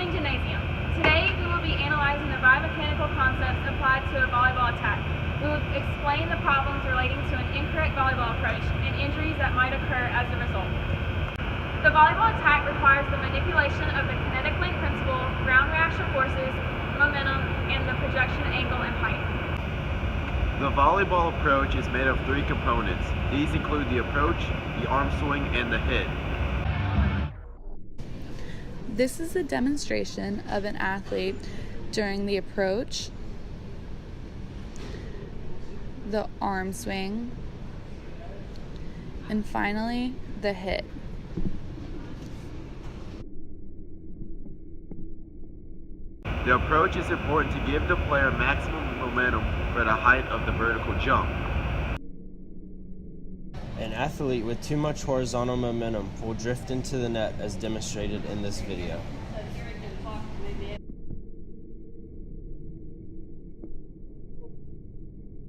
evening, gymnasium. Today we will be analyzing the biomechanical concepts applied to a volleyball attack. We will explain the problems relating to an incorrect volleyball approach and injuries that might occur as a result. The volleyball attack requires the manipulation of the kinetic link principle, ground reaction forces, momentum, and the projection angle and height. The volleyball approach is made of three components. These include the approach, the arm swing, and the hit. This is a demonstration of an athlete during the approach, the arm swing, and finally the hit. The approach is important to give the player maximum momentum for the height of the vertical jump. An athlete with too much horizontal momentum will drift into the net as demonstrated in this video.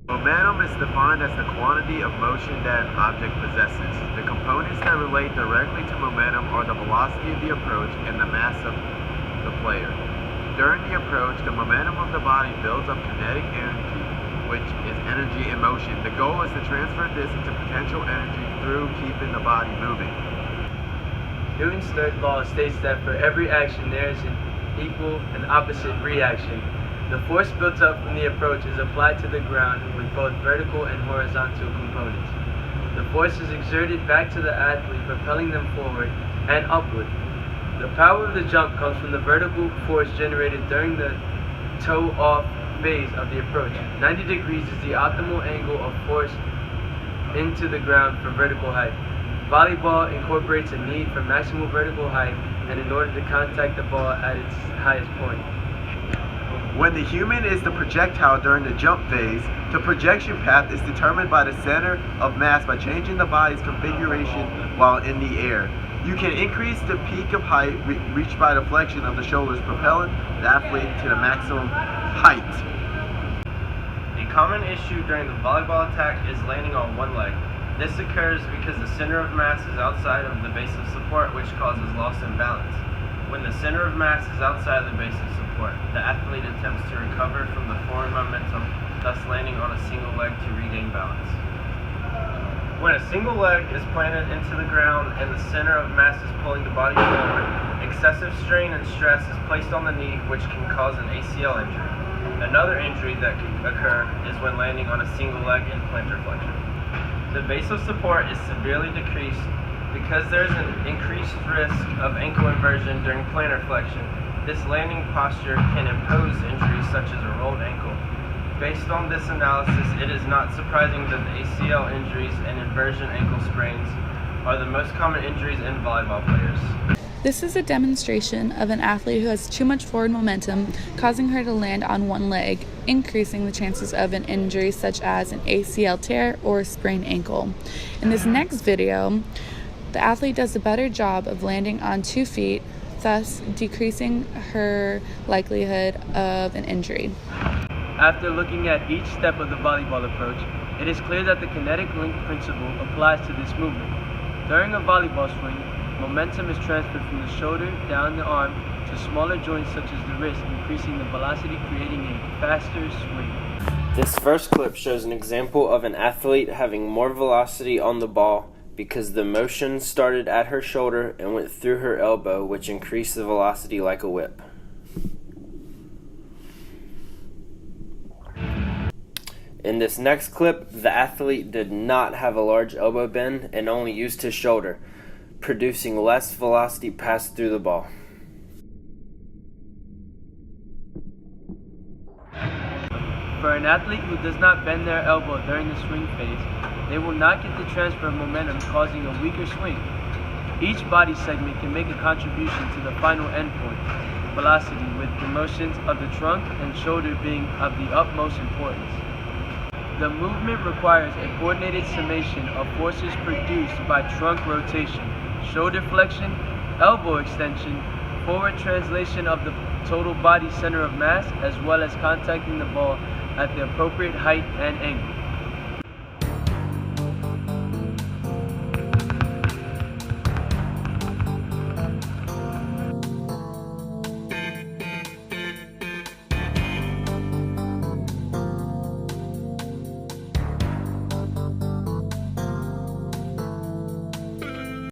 Momentum is defined as the quantity of motion that an object possesses. The components that relate directly to momentum are the velocity of the approach and the mass of the player. During the approach, the momentum of the body builds up kinetic energy, which is energy in motion. The goal is to transfer this into potential energy through keeping the body moving. Newton's third law states that for every action there is an equal and opposite reaction. The force built up from the approach is applied to the ground with both vertical and horizontal components. The force is exerted back to the athlete, propelling them forward and upward. The power of the jump comes from the vertical force generated during the toe-off phase of the approach. 90 degrees is the optimal angle of force into the ground for vertical height. Volleyball incorporates a need for maximal vertical height and in order to contact the ball at its highest point. When the human is the projectile during the jump phase, the projection path is determined by the center of mass by changing the body's configuration while in the air. You can increase the peak of height reached by the flexion of the shoulders, propelling the athlete to the maximum height. A common issue during the volleyball attack is landing on one leg. This occurs because the center of mass is outside of the base of support, which causes loss in balance. When the center of mass is outside of the base of support, the athlete attempts to recover from the forward momentum, thus landing on a single leg to regain balance. When a single leg is planted into the ground and the center of mass is pulling the body forward, excessive strain and stress is placed on the knee, which can cause an ACL injury. Another injury that can occur is when landing on a single leg in plantar flexion. The base of support is severely decreased because there is an increased risk of ankle inversion during plantar flexion. This landing posture can impose injuries such as a rolled ankle. Based on this analysis, it is not surprising that the ACL injuries and inversion ankle sprains are the most common injuries in volleyball players. This is a demonstration of an athlete who has too much forward momentum, causing her to land on one leg, increasing the chances of an injury such as an ACL tear or a sprained ankle. In this next video, the athlete does a better job of landing on 2 feet, thus decreasing her likelihood of an injury. After looking at each step of the volleyball approach, it is clear that the kinetic link principle applies to this movement. During a volleyball swing, momentum is transferred from the shoulder down the arm to smaller joints such as the wrist, increasing the velocity, creating a faster swing. This first clip shows an example of an athlete having more velocity on the ball because the motion started at her shoulder and went through her elbow, which increased the velocity like a whip. In this next clip, the athlete did not have a large elbow bend and only used his shoulder, producing less velocity passed through the ball. For an athlete who does not bend their elbow during the swing phase, they will not get the transfer of momentum, causing a weaker swing. Each body segment can make a contribution to the final endpoint, velocity, with the motions of the trunk and shoulder being of the utmost importance. The movement requires a coordinated summation of forces produced by trunk rotation, shoulder flexion, elbow extension, forward translation of the total body center of mass, as well as contacting the ball at the appropriate height and angle.